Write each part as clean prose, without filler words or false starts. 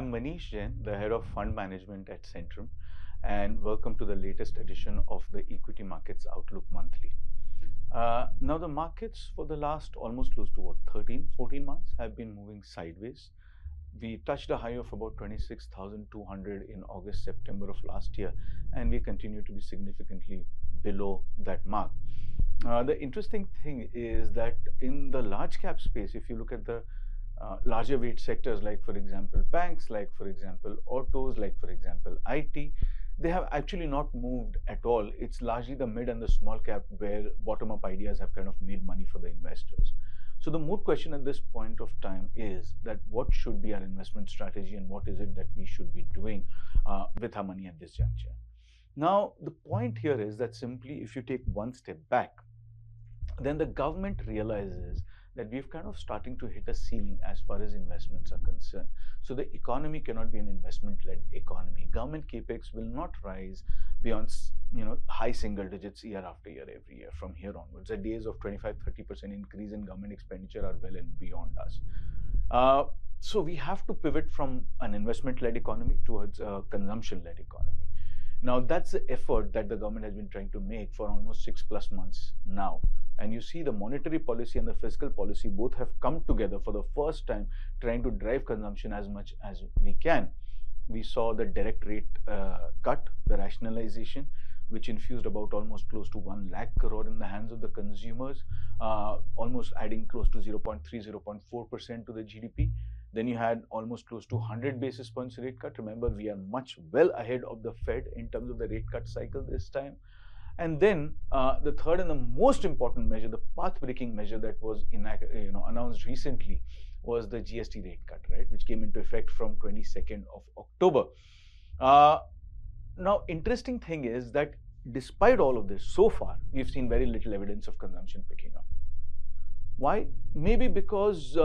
I'm Manish Jain, the head of fund management at Centrum, and welcome to the latest edition of the Equity Markets Outlook Monthly. Now, the markets for the last almost close to 14 months have been moving sideways. We touched a high of about 26,200 in August, September of last year, and we continue to be significantly below that mark. The interesting thing is that in the large cap space, if you look at the larger weight sectors like, for example, banks, like, for example, autos, like, for example, IT, they have actually not moved at all. It's largely the mid and the small cap where bottom-up ideas have kind of made money for the investors. So the moot question at this point of time is that what should be our investment strategy and what is it that we should be doing with our money at this juncture? Now, the point here is that simply if you take one step back, then the government realizes that we've kind of starting to hit a ceiling as far as investments are concerned. So the economy cannot be an investment-led economy. Government capex will not rise beyond, high single digits year after year, every year from here onwards. The days of 25-30% increase in government expenditure are well and beyond us. So we have to pivot from an investment-led economy towards a consumption-led economy. Now, that's the effort that the government has been trying to make for almost 6+ months now. And you see the monetary policy and the fiscal policy both have come together for the first time, trying to drive consumption as much as we can. We saw the direct rate cut, the rationalization, which infused about almost close to 1 lakh crore in the hands of the consumers, almost adding close to 0.4% to the GDP. Then you had almost close to 100 basis points rate cut. Remember, we are much well ahead of the Fed in terms of the rate cut cycle this time. And then the third and the most important measure, the path-breaking measure that was announced recently, was the GST rate cut, right, which came into effect from 22nd of October. Now, interesting thing is that despite all of this, so far, we've seen very little evidence of consumption picking up. Why? Maybe because,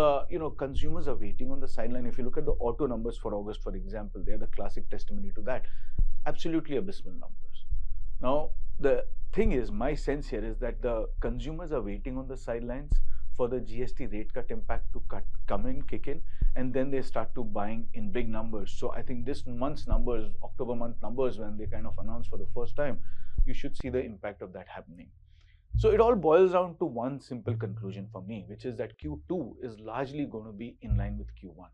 consumers are waiting on the sideline. If you look at the auto numbers for August, for example, they are the classic testimony to that. Absolutely abysmal numbers. Now, the thing is, my sense here is that the consumers are waiting on the sidelines for the GST rate cut impact to kick in, and then they start to buying in big numbers. So I think this month's numbers, October month numbers, when they kind of announce for the first time, you should see the impact of that happening. So it all boils down to one simple conclusion for me, which is that Q2 is largely going to be in line with Q1.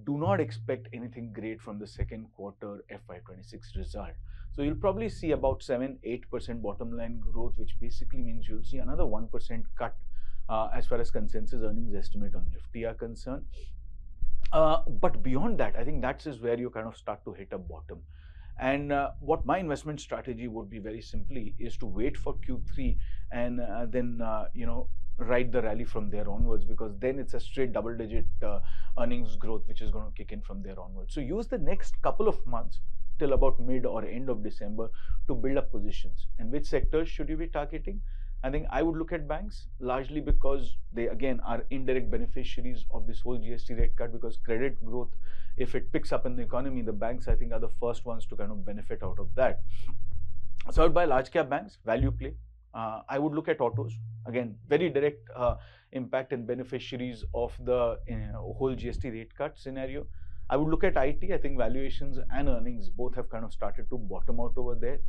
Do not expect anything great from the second quarter FY26 result. So you'll probably see about 7-8% bottom line growth, which basically means you'll see another 1% cut as far as consensus earnings estimate on Nifty are concerned. But beyond that, I think that is where you kind of start to hit a bottom. And what my investment strategy would be very simply is to wait for Q3 and then, ride the rally from there onwards, because then it's a straight double-digit earnings growth which is going to kick in from there onwards. So use the next couple of months till about mid or end of December to build up positions. And which sectors should you be targeting? I think I would look at banks, largely because they again are indirect beneficiaries of this whole GST rate cut, because credit growth, if it picks up in the economy, the banks I think are the first ones to kind of benefit out of that. So I would buy large cap banks, value play. I would look at autos, again, very direct impact and beneficiaries of the whole GST rate cut scenario. I would look at IT. I think valuations and earnings both have kind of started to bottom out over there.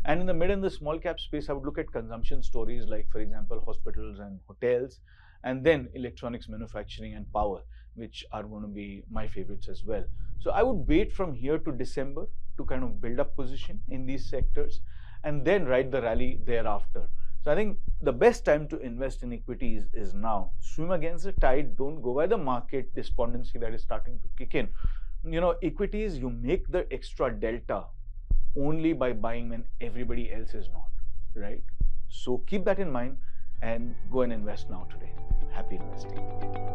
And in the mid and the small cap space, I would look at consumption stories like, for example, hospitals and hotels, and then electronics, manufacturing and power, which are going to be my favorites as well. So I would wait from here to December to kind of build up position in these sectors and then ride the rally thereafter. So I think the best time to invest in equities is now. Swim against the tide. Don't go by the market despondency that is starting to kick in. Equities, you make the extra delta only by buying when everybody else is not, right? So keep that in mind and go and invest now today. Happy investing.